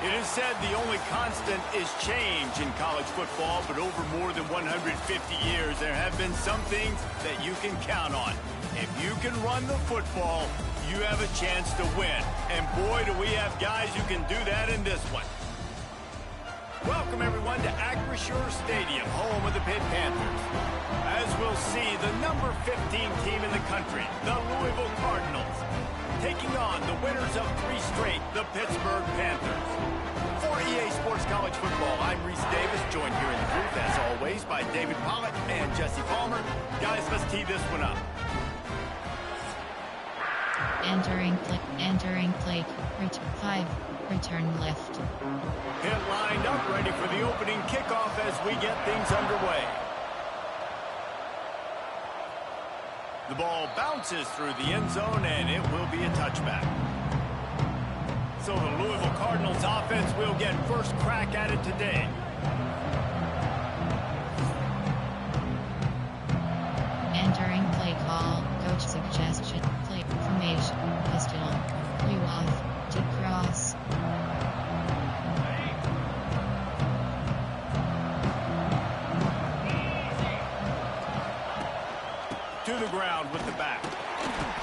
It is said the only constant is change in college football, but over more than 150 years, there have been some things that you can count on. If you can run the football, you have a chance to win. And boy, do we have guys who can do that in this one. Welcome, everyone, to Acrisure Stadium, home of the Pitt Panthers. As we'll see, the number 15 team in the country, the Louisville Cardinals, taking on the winners of 3 straight, the Pittsburgh Panthers. For EA Sports College Football, I'm Reese Davis, joined here in the booth, as always, by David Pollock and Jesse Palmer. Guys, let's tee this one up. Entering plate, return left. Pitt lined up, ready for the opening kickoff as we get things underway. The ball bounces through the end zone, and it will be a touchback. So the Louisville Cardinals offense will get first crack at it today. Entering play call, coach suggestion, play formation, pistol, blue off, to cross. To the ground with the back.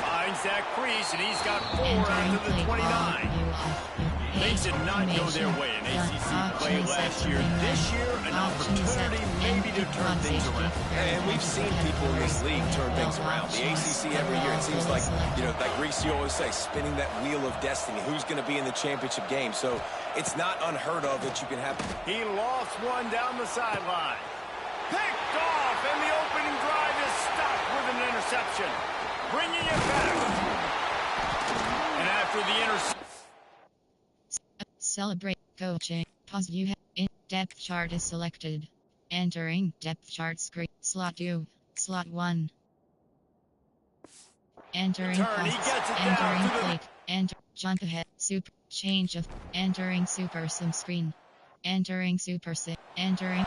Finds that crease, and he's got 4 after the 29. Things did not go their way in ACC play last year. This year, an opportunity maybe to turn things around. And we've seen people in this league turn things around. The ACC every year, it seems like, like Reese, you always say, spinning that wheel of destiny. Who's going to be in the championship game? So it's not unheard of that you can have. He lost one down the sideline. Picked off, and the opening drive is stopped with an interception. Bringing it back. And after the interception. Celebrate coaching. Pause. You have in depth chart is selected. Entering depth chart screen. Slot 2. Slot 1. Entering posts. Entering plate. Enter. Jump ahead. Super. Change of. Entering super sim screen. Entering super sim. Entering.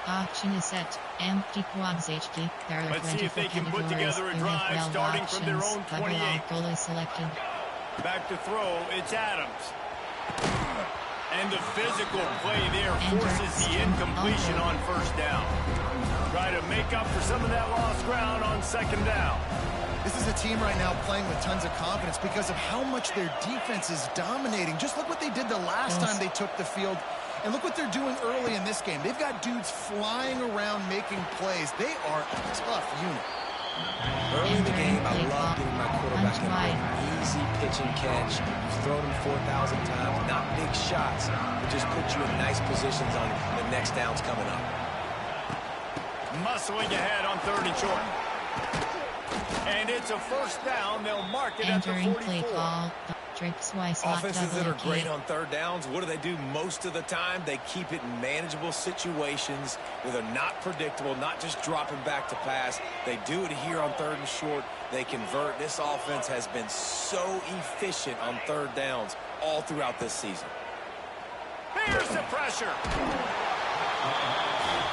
Option is set. Empty quads HT. There are Let's see if they can put together a drive starting from their own 28. Goal is selected. Back to throw. It's Adams. And the physical play there forces the incompletion on first down. Try to make up for some of that lost ground on second down. This is a team right now playing with tons of confidence because of how much their defense is dominating. Just look what they did the last time they took the field. And look what they're doing early in this game. They've got dudes flying around making plays. They are a tough unit. Early in the game, I love getting my quarterback in an easy pitch and catch. You've thrown him 4,000 times, not big shots, but just put you in nice positions on the next downs coming up. Muscling ahead on 3rd and short. And it's a first down. They'll mark it at the 44. Play call. Offenses that are great on 3rd downs, what do? Most of the time, they keep it in manageable situations where they're not predictable, not just dropping back to pass. They do it here on 3rd and short. They convert. This offense has been so efficient on 3rd downs all throughout this season. Here's the pressure.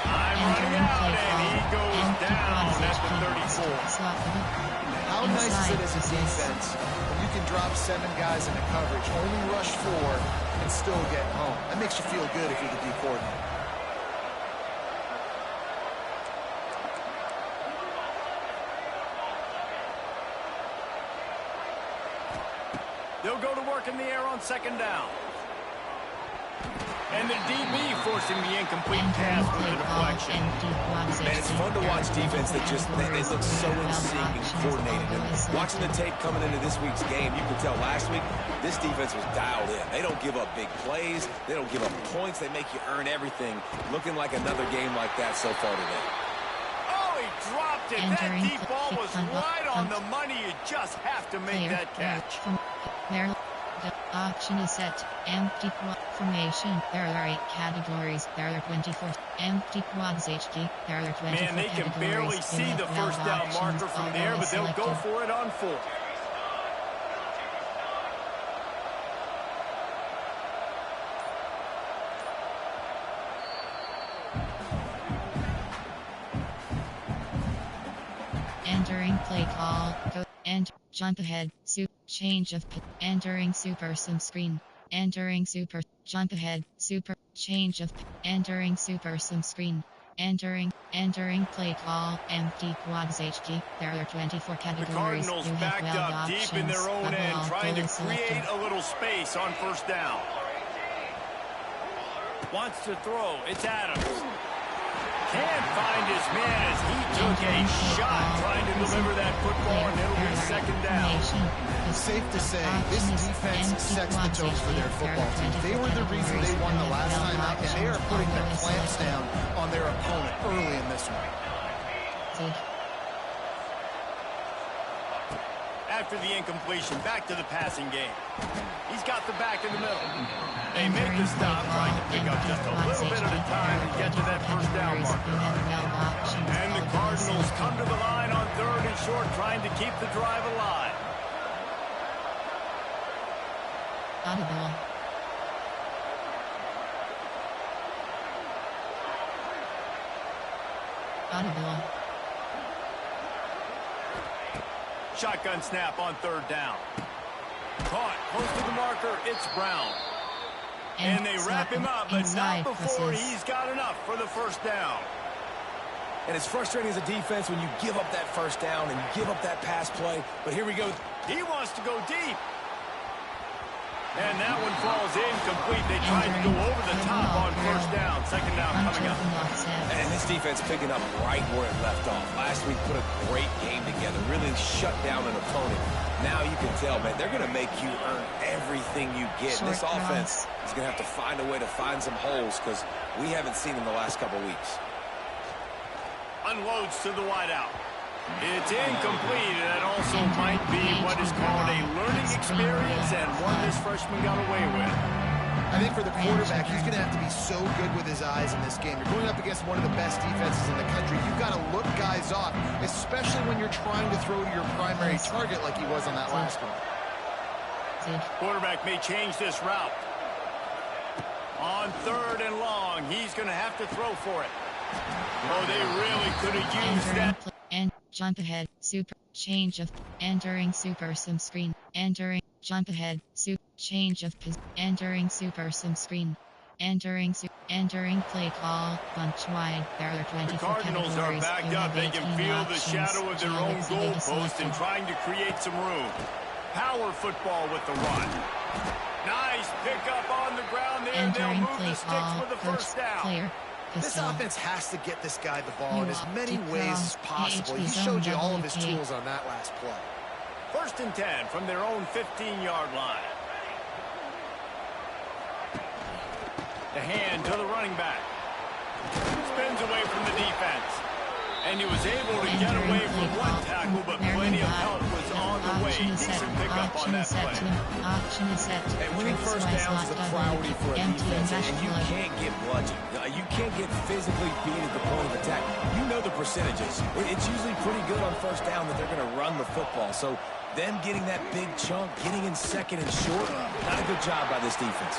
I'm running out, and he goes down at the 34. How nice is it as a defense when you can drop 7 guys into coverage, only rush 4, and still get home? That makes you feel good if you're the D coordinator. They'll go to work in the air on 2nd down. And the DB forcing the incomplete pass with the deflection. Man, it's fun to watch defense that just, they look so in sync and coordinated. And watching the tape coming into this week's game, you can tell last week, this defense was dialed in. They don't give up big plays. They don't give up points. They make you earn everything. Looking like another game like that so far today. Oh, he dropped it. That deep ball was right on the money. You just have to make that catch. The option is set. Empty quad formation. There are 8 categories. There are 24. Empty quads HT. There are 24 Man, they can barely see the first down marker from there, but they'll go for it on 4. Entering play call. Go. Enter. Jump ahead. Change of entering super sim screen. Entering super jump ahead, super, change of, entering super some screen, entering play call, empty quads HG. There are 24 categories. The Cardinals you have backed up options. deep in their own end, trying to create selected. a little space on first down. Wants to throw. It's Adams. Can't find his man as he took a shot trying to deliver that football, and it'll be second down. Safe to say, this defense sets the tone for their football team. They were the reason they won the last time out, and they are putting their clamps down on their opponent early in this one. After the incompletion, back to the passing game. He's got the back in the middle. They make the stop, trying to pick up just a little bit at a time to get to that first down marker. And the Cardinals come to the line on 3rd and short, trying to keep the drive alive. Audible. Audible. Shotgun snap on 3rd down. Caught close to the marker. It's Brown. And they wrap him up, but not before he's got enough for the first down. And it's frustrating as a defense when you give up that first down and you give up that pass play. But here we go. He wants to go deep. And that one falls incomplete. They tried to go over the top on first down. Second down coming up. And this defense picking up right where it left off. Last week put a great game together. Really shut down an opponent. Now you can tell, man, they're going to make you earn everything you get. This offense is going to have to find a way to find some holes because we haven't seen them the last couple weeks. Unloads to the wideout. It's incomplete, and that also might be what is called a learning experience and one this freshman got away with. I think for the quarterback, he's going to have to be so good with his eyes in this game. You're going up against one of the best defenses in the country. You've got to look guys off, especially when you're trying to throw to your primary target like he was on that last one. Quarterback may change this route. On 3rd and long, he's going to have to throw for it. Oh, they really could have used that. And jump ahead, super, change of, entering super some screen, entering, jump ahead, super, change of, entering super some screen, entering play call, bunch wide, there are 24 The Cardinals are backed up, they can feel the shadow of their own goalpost and trying to create some room. Power football with the run. Nice pickup on the ground there, and they'll move the sticks for the first down. This offense has to get this guy the ball in as many ways as possible. He showed you all of his tools on that last play. 1st and 10 from their own 15-yard line. The hand to the running back. Spins away from the defense. And he was able to get away from one tackle, but plenty of help was on the way. Decent pickup on that play. And winning first downs is a priority for a defense, and you can't get bludgeoned. You can't get physically beat at the point of attack. You know the percentages. It's usually pretty good on first down that they're going to run the football. So them getting that big chunk, getting in 2nd and short, not a good job by this defense.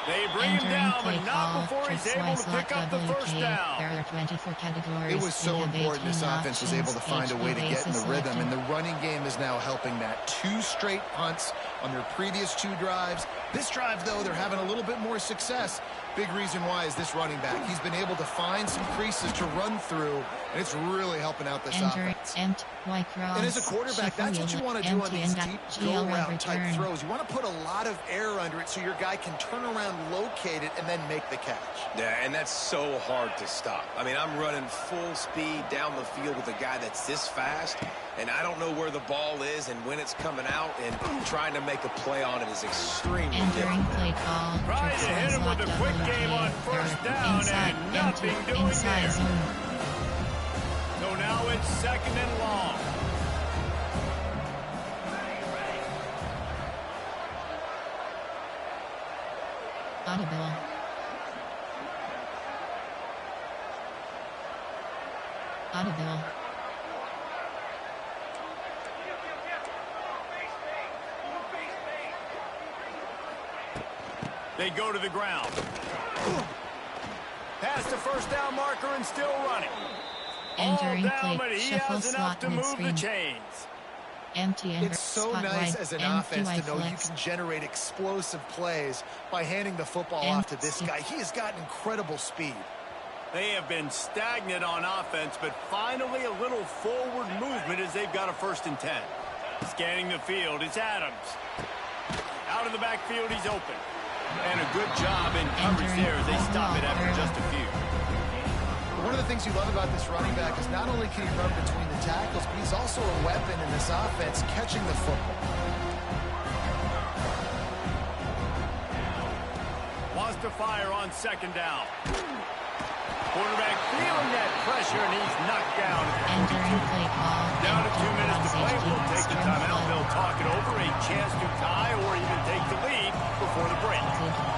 They bring him down, but not before he's able to pick up the first down. There are 24 categories. It was so important this offense was able to find a way to get in the rhythm, and the running game is now helping that. 2 straight punts on their previous 2 drives. This drive, though, they're having a little bit more success. Big reason why is this running back. He's been able to find some creases to run through, and it's really helping out this offense. And as a quarterback, that's what you want to do on these deep go-route type throws. You want to put a lot of air under it so your guy can turn around, locate it, and then make the catch. Yeah, and that's so hard to stop. I mean, I'm running full speed down the field with a guy that's this fast, and I don't know where the ball is and when it's coming out, and trying to make a play on it is extremely difficult. Trying to hit him with a quick game on first down, and nothing doing there. So now it's 2nd and long. Audible. Audible. They go to the ground. Past the first down marker and still running. All down, but he has enough to move the chains. empty and It's so nice as an offense to know you can generate explosive plays by handing the football off to this guy. He has got incredible speed. They have been stagnant on offense, but finally a little forward movement as they've got a 1st and 10. Scanning the field, it's Adams. Out of the backfield, he's open. And a good job in coverage there as they stop it after just a few. One of the things you love about this running back is not only can he run between the tackles, but he's also a weapon in this offense catching the football. Wants to fire on 2nd down. Quarterback feeling that pressure, and he's knocked down. Down to 2 minutes to play. We'll take the timeout. They'll talk it over. A chance to tie or even take the lead before the break.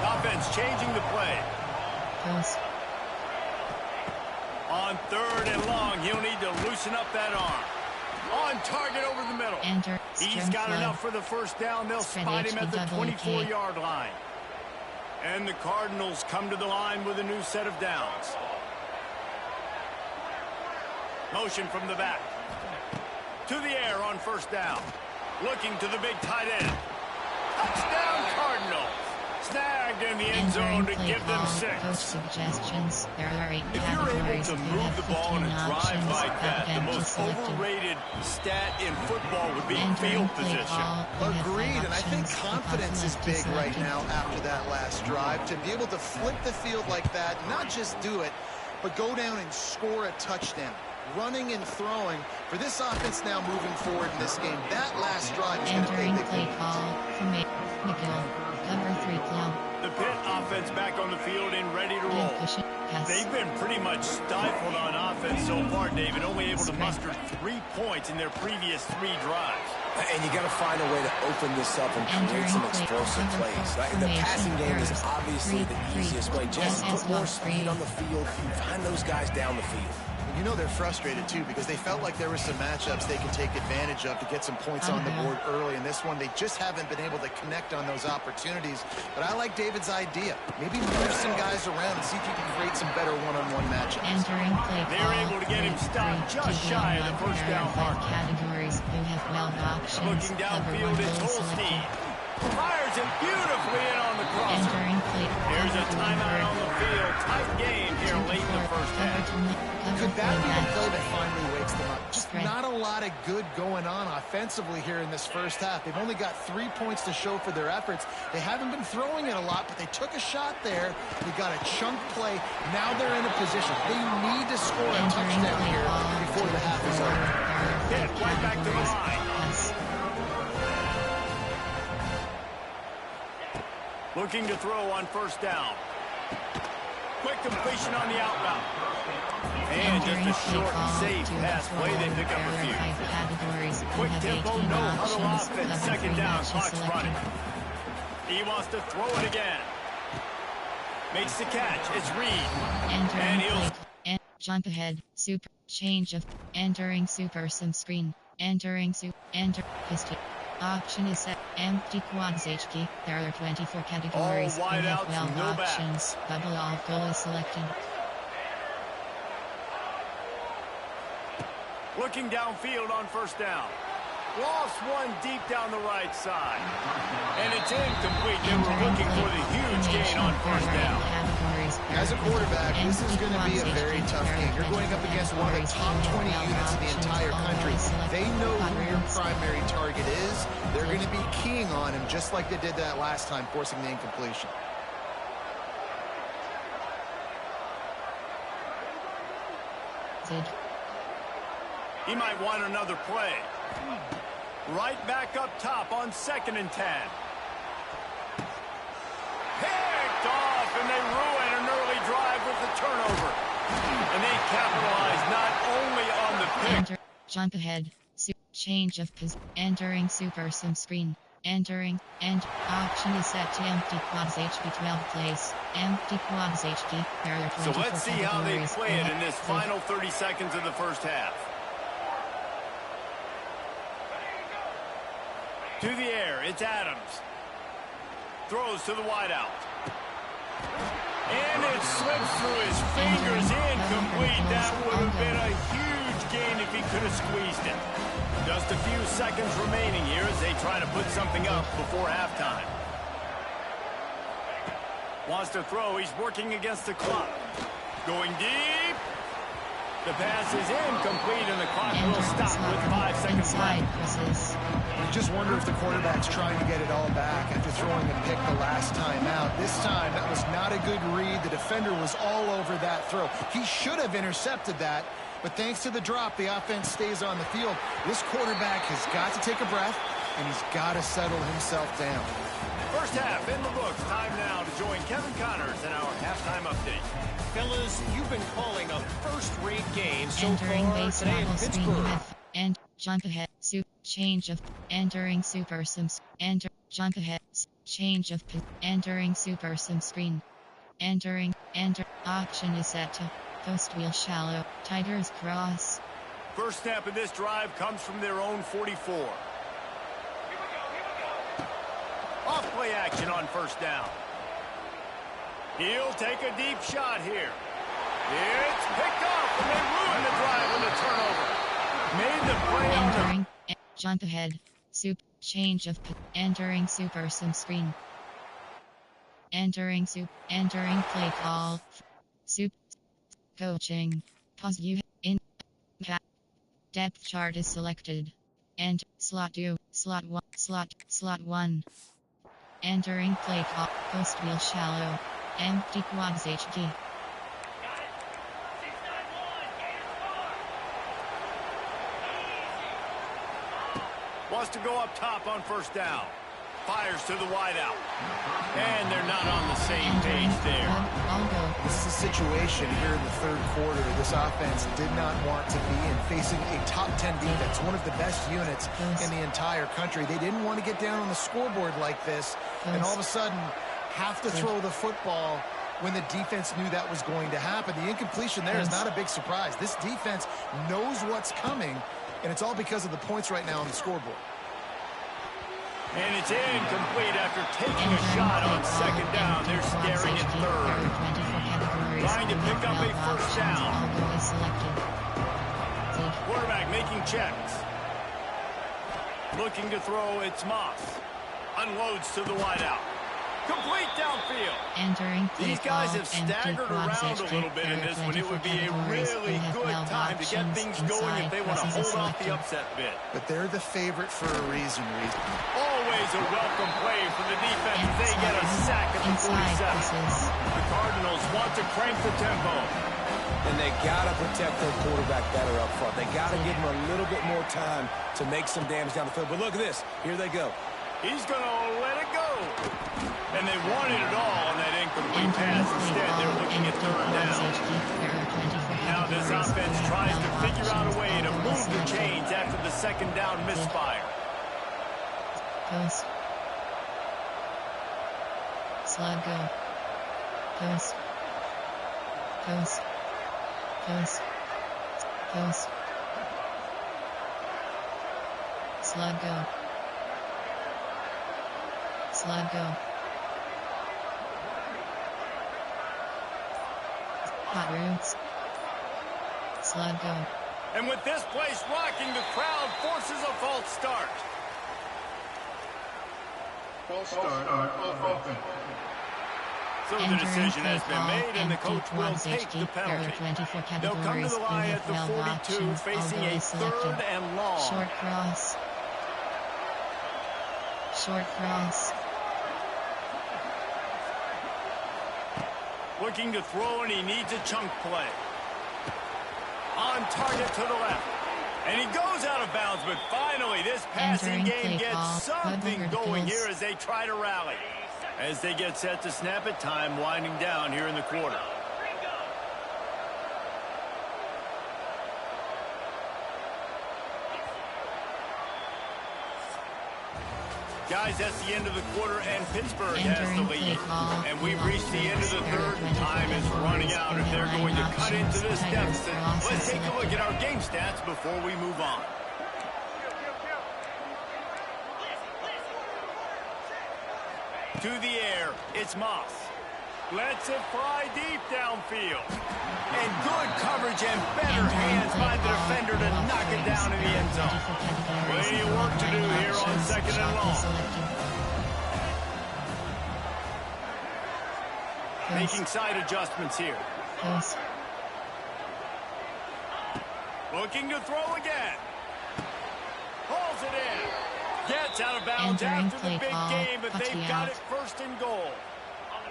Offense changing the play. On 3rd and long, he'll need to loosen up that arm. On target over the middle. He's got enough for the 1st down. They'll spot him at the 24-yard line. And the Cardinals come to the line with a new set of downs. Motion from the back. To the air on 1st down. Looking to the big tight end. Touchdown Cardinals. Snagged in the end zone to give them 6. Suggestions. There are 8 if you're able to move the ball in a drive like that, the most overrated stat in football would be field position. Agreed, and I think confidence is big right now after that last drive. To be able to flip the field like that, not just do it, but go down and score a touchdown. Running and throwing for this offense now moving forward in this game. That last drive is going to pay big. Play call from McGill. Cover 3 club. The Pitt offense back on the field and ready to roll. They've been pretty much stifled on offense so far, David. Only able to muster 3 points in their previous 3 drives. And you got to find a way to open this up and create some explosive plays. The passing game is obviously the easiest way. Just put more speed on the field and find those guys down the field. You know they're frustrated, too, because they felt like there were some matchups they could take advantage of to get some points on the board early. In this one, they just haven't been able to connect on those opportunities. But I like David's idea. Maybe move some guys around and see if you can create some better one-on-one matchups. They're able to get him stopped just shy of the 1st down mark. Categories who have options. Looking downfield, it's Holstein. Fires it beautifully in on the crosser. There's a timeout on the field. Tight game here late in the 1st half. Could that be the play that finally wakes them up? Just not a lot of good going on offensively here in this 1st half. They've only got 3 points to show for their efforts. They haven't been throwing it a lot, but they took a shot there. They got a chunk play. Now they're in a position. They need to score a touchdown here before the half is over. Pitt right back to the line. Looking to throw on 1st down. Quick completion on the out route. And just a short, safe pass play. They pick up a few. Quick tempo, no huddle offense. 2nd down, clock's running. He wants to throw it again. Makes the catch. It's Reed. And he'll jump ahead. Super change of entering super sim screen. Entering super enter history. Option is set. Empty quads HK. There are 24 categories. All wide out, no options. Bubble all goal is selected. Looking downfield on 1st down. Lost one deep down the right side. And it's incomplete. They were looking for the huge gain on 1st down. As a quarterback, this is going to be a very tough game. You're going up against one of the top 20 units in the entire country. They know who your primary target is. They're going to be keying on him just like they did that last time, forcing the incompletion. He might want another play. Right back up top on 2nd and 10. Picked off, and they ruin an early drive with the turnover. And they capitalize not only on the pick. Jump ahead. Change of position. Entering super sim screen. Entering. Option is set to empty quads HP 12 plays. Empty quads HP. So let's see how they play it in this final 30 seconds of the 1st half. To the air, it's Adams. Throws to the wideout. And it slips through his fingers, incomplete. That would have been a huge gain if he could have squeezed it. Doesn't Just a few seconds remaining here as they try to put something up before halftime. Wants to throw. He's working against the clock. Going deep. The pass is incomplete, and the clock will stop with 5 seconds left. You just wonder if the quarterback's trying to get it all back after throwing a pick the last time out. This time, that was not a good read. The defender was all over that throw. He should have intercepted that, but thanks to the drop, the offense stays on the field. This quarterback has got to take a breath, and he's got to settle himself down. First half in the books. Time now to join Kevin Connors in our halftime update. Fellas, you've been calling a first-rate game so Entering far base today in model screen Pittsburgh. with and jump ahead change of entering super sims enter jump ahead change of entering super sim screen enter option is set to post wheel shallow Tigers cross. First snap of this drive comes from their own 44. Off play action on first down. He'll take a deep shot here. It's picked off, and they ruin the drive with a turnover. Made the play on entering jump ahead change of entering super sim screen entering play call coaching pause you in depth chart is selected and slot 2 slot 1 entering play call post wheel shallow empty quads HG. Wants to go up top on first down. Fires to the wideout. And they're not on the same page there. This is a situation here in the third quarter this offense did not want to be in, facing a top 10 defense, one of the best units in the entire country. They didn't want to get down on the scoreboard like this and all of a sudden have to throw the football when the defense knew that was going to happen. The incompletion there is not a big surprise. This defense knows what's coming, and it's all because of the points right now on the scoreboard. And it's incomplete after taking a shot on second down. They're staring at third. Trying to pick up a first down. Quarterback making checks. Looking to throw, it's Moss. Unloads to the wideout. Complete downfield. These guys have staggered around a little bit in this one. It would be a really good time to get things going if they want to hold off the upset bid. But they're the favorite for a reason, Reed. Always a welcome play for the defense. They get a sack at the 47. The Cardinals want to crank the tempo. And they got to protect their quarterback better up front. They got to give him a little bit more time to make some damage down the field. But look at this. Here they go. He's going to let it go. And they wanted it all on that incomplete pass. Instead, they're looking at third down. Now this offense tries to figure out a way to move the chains after the second down misfire. Post. Slide go. Post. Post. Post. Post. Slide go. Slide go. Hot roots. Slide go. And with this place rocking, the crowd forces a false start. False start on offense. So the decision has been made, and the coach will take the penalty. They'll come to the line at the 42, facing a third and long. Short cross. Short cross. Looking to throw, and he needs a chunk play. On target to the left. And he goes out of bounds, but finally this passing game gets something going here as they try to rally. As they get set to snap it, time winding down here in the quarter. Guys, that's the end of the quarter, and Pittsburgh has the lead. And we've reached the end of the third. Time is running out if they're going to cut into this deficit. Let's take a look at our game stats before we move on. To the air, it's Moss. Lets it fly deep downfield. And good coverage and better hands by the defender to knock it down in the end zone. Well, second and long. Making side adjustments here. Looking to throw again. Pulls it in. Gets out of bounds after the big game, but they've got it first and goal.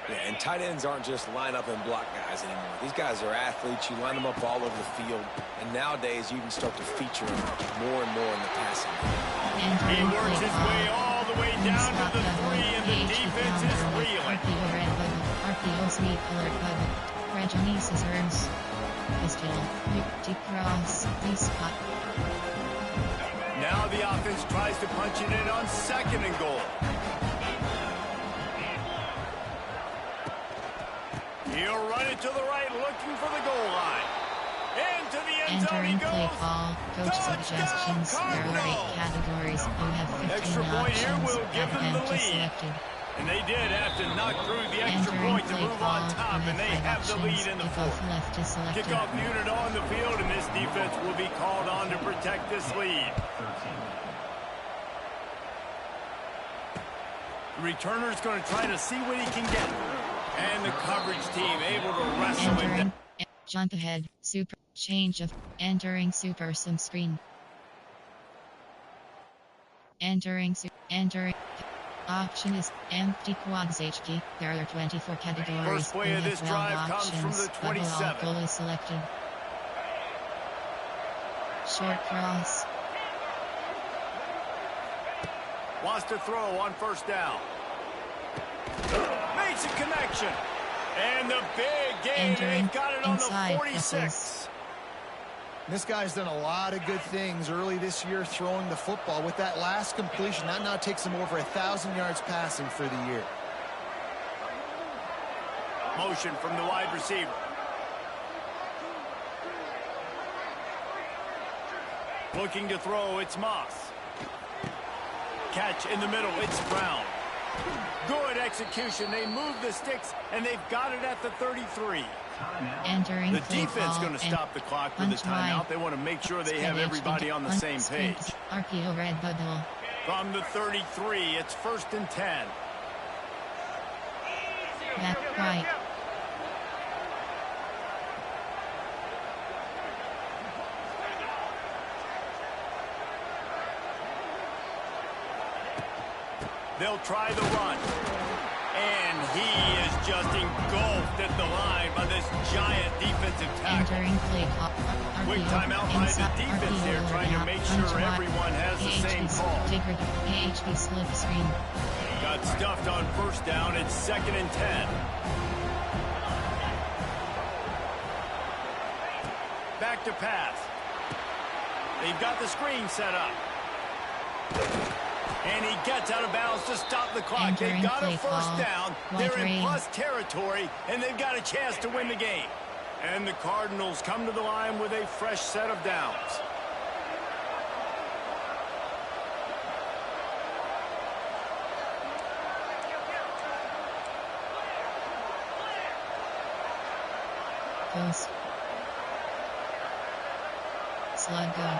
Yeah, and tight ends aren't just line up and block guys anymore. These guys are athletes. You line them up all over the field. And nowadays, you can start to feature them more and more in the passing game. He works his way all the way down to the 3, and the defense is reeling. Now the offense tries to punch it in on second and goal. He'll run it to the right, looking for the goal line. Into the end zone he goes. Coach suggestions. There are 8 categories. You have 15 extra point here will give them the lead. Selected. And they did have to knock through the extra point to move on top, and they have the lead in the fourth. Kickoff unit on the field, and this defense will be called on to protect this lead. The returner's going to try to see what he can get. And the coverage team able to wrestle it down. Jump ahead, super, change of, entering super sim screen. Entering, option is empty quads HK. There are 24 categories. First play of this drive comes from the 27. Goal is selected. Short cross. Wants to throw on first down. Makes a connection. And the big game, they've got it on the 46. This guy's done a lot of good things early this year throwing the football. With that last completion, that now takes him over 1,000 yards passing for the year. Motion from the wide receiver. Looking to throw, it's Moss. Catch in the middle, it's Brown. Good execution. They move the sticks, and they've got it at the 33. Entering the defense going to stop the clock with the timeout. They want to make sure they have everybody on the same page. RPO red bubble. From the 33, it's first and 10. Back right. They'll try the run. And he is just engulfed at the line by this giant defensive tackle. Quick timeout by the defense there, trying to make sure everyone has the same call. AHP slip screen. Got stuffed on first down. It's second and 10. Back to pass. They've got the screen set up. And he gets out of bounds to stop the clock. They've got a first down. They're in plus territory, and they've got a chance to win the game. And the Cardinals come to the line with a fresh set of downs. Goes. Slug go.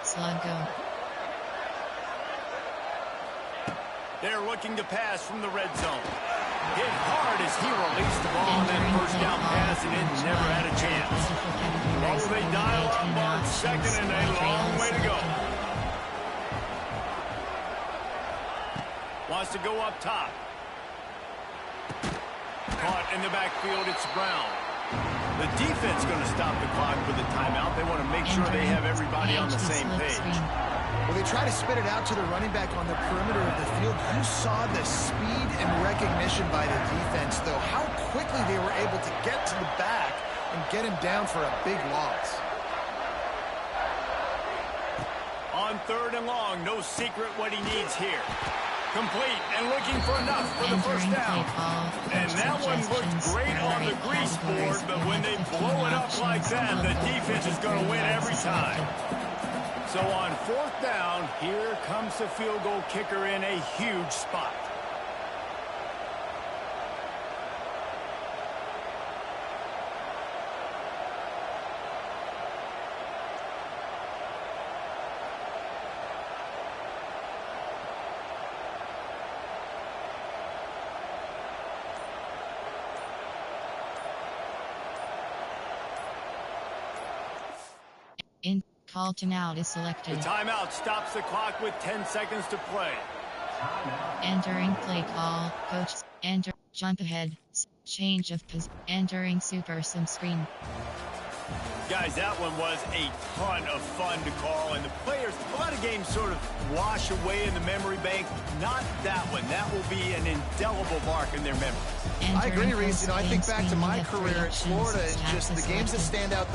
Slug go. They're looking to pass from the red zone. Hit hard as he released the ball on that first down pass, and it never had a chance. Oh, they dial up on second, and a long way to go. Wants to go up top. Caught in the backfield, it's Brown. The defense going to stop the clock with a timeout. They want to make sure they have everybody on the same page. Well, they try to spit it out to the running back on the perimeter of the field. You saw the speed and recognition by the defense, though. How quickly they were able to get to the back and get him down for a big loss. On third and long, no secret what he needs here. Complete and looking for enough for the first down. And that one looked great on the grease board, but when they blow it up like that, the defense is going to win every time. So on fourth down, here comes the field goal kicker in a huge spot. Call timeout is The selected. timeout stops the clock with 10 seconds to play. Entering play call. Coach. Enter. Jump ahead. Change of position. Entering super sim screen. Guys, that one was a ton of fun to call, and the players, a lot of games sort of wash away in the memory bank. Not that one. That will be an indelible mark in their memories. I agree, Reese. I think back to my career at Florida and just the games that stand out